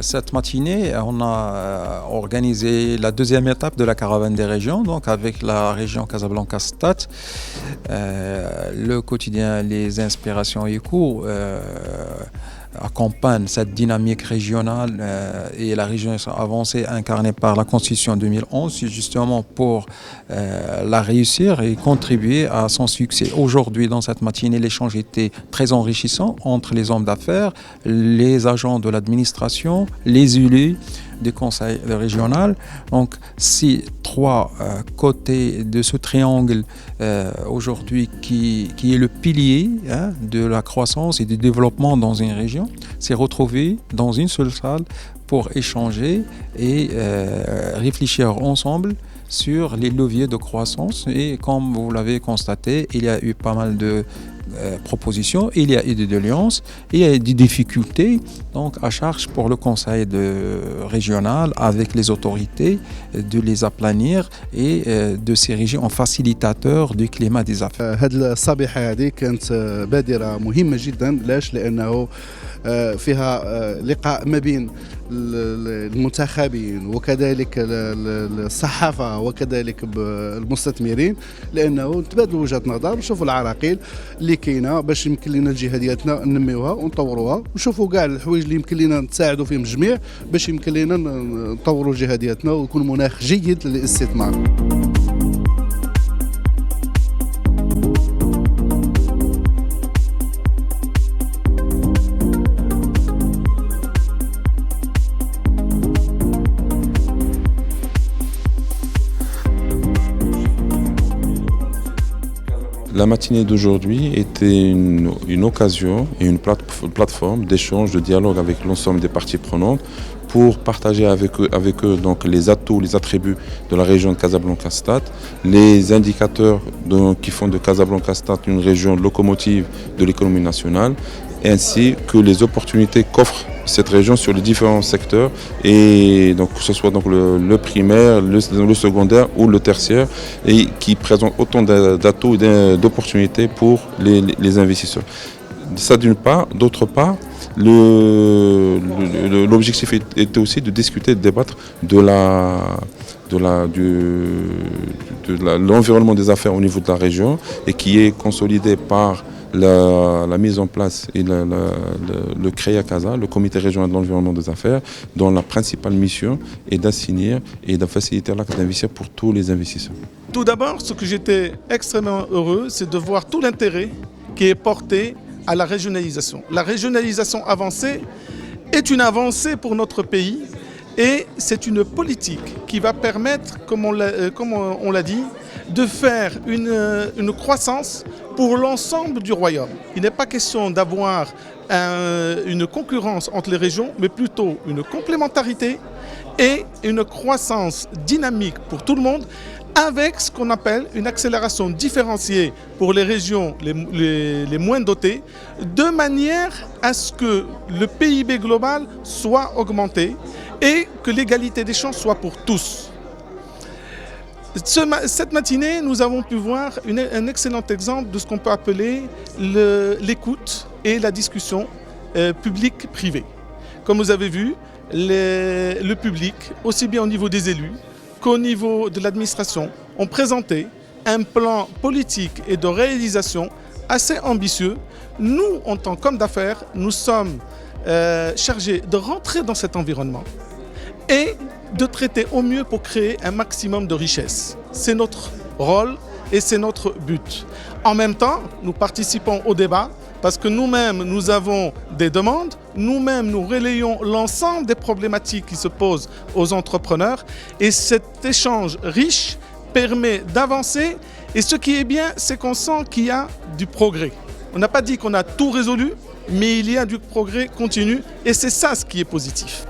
Cette matinée, on a organisé la deuxième étape de la caravane des régions, donc avec la région Casablanca-Stade. Le quotidien Les Inspirations Échos accompagne cette dynamique régionale et la région avancée incarnée par la Constitution 2011, justement pour la réussir et contribuer à son succès. Aujourd'hui, dans cette matinée, l'échange était très enrichissant entre les hommes d'affaires, les agents de l'administration, les élus du conseil régional. Donc, ces trois côtés de ce triangle aujourd'hui qui est le pilier de la croissance et du développement dans une région, s'est retrouvé dans une seule salle pour échanger et réfléchir ensemble sur les leviers de croissance. Et comme vous l'avez constaté, il y a eu pas mal de propositions, il y a eu des alliances, il y a eu des difficultés, donc à charge pour le conseil régional avec les autorités de les aplanir et de s'ériger en facilitateur du climat des affaires. هذه الصبيحة هذه كانت بادرة مهمة جدا. لاش؟ لأنه فيها لقاء ما بين المنتخبين وكذلك الصحافة وكذلك المستثمرين، لأنه نتبادلوا وجهات نظر ونشوفوا العراقيل اللي كاينة باش يمكن لنا الجهة ديالتنا ننميوها ونطوروها، ونشوفوا كاع الحوايج اللي يمكن لنا نساعدوا فيهم الجميع باش يمكن لنا نطوروا الجهة ديالتنا ويكون مناخ جيد للاستثمار. La matinée d'aujourd'hui était une occasion et une plateforme d'échange, de dialogue avec l'ensemble des parties prenantes pour partager avec eux donc les atouts, les attributs de la région de Casablanca-Stade, les indicateurs qui font de Casablanca-Stade une région locomotive de l'économie nationale, ainsi que les opportunités qu'offre cette région sur les différents secteurs, et donc que ce soit donc le primaire, le secondaire ou le tertiaire, et qui présente autant d'atouts et d'opportunités pour les investisseurs. Ça d'une part. D'autre part, l'objectif était aussi de discuter, de débattre de l'environnement des affaires au niveau de la région, et qui est consolidé par la mise en place et le CREA Casa, le comité régional de l'environnement des affaires, dont la principale mission est d'assainir et de faciliter l'acte d'investir pour tous les investisseurs. Tout d'abord, ce que j'étais extrêmement heureux, c'est de voir tout l'intérêt qui est porté à la régionalisation. La régionalisation avancée est une avancée pour notre pays, et c'est une politique qui va permettre, comme on l'a dit, de faire une croissance pour l'ensemble du royaume. Il n'est pas question d'avoir une concurrence entre les régions, mais plutôt une complémentarité et une croissance dynamique pour tout le monde, avec ce qu'on appelle une accélération différenciée pour les régions les moins dotées, de manière à ce que le PIB global soit augmenté et que l'égalité des chances soit pour tous. Cette matinée, nous avons pu voir un excellent exemple de ce qu'on peut appeler l'écoute et la discussion publique-privée. Comme vous avez vu, le public, aussi bien au niveau des élus qu'au niveau de l'administration, ont présenté un plan politique et de réalisation assez ambitieux. Nous, en tant qu'hommes d'affaires, nous sommes chargés de rentrer dans cet environnement et de traiter au mieux pour créer un maximum de richesse. C'est notre rôle et c'est notre but. En même temps, nous participons au débat parce que nous-mêmes, nous avons des demandes, nous-mêmes, nous relayons l'ensemble des problématiques qui se posent aux entrepreneurs, et cet échange riche permet d'avancer, et ce qui est bien, c'est qu'on sent qu'il y a du progrès. On n'a pas dit qu'on a tout résolu, mais il y a du progrès continu, et c'est ça ce qui est positif.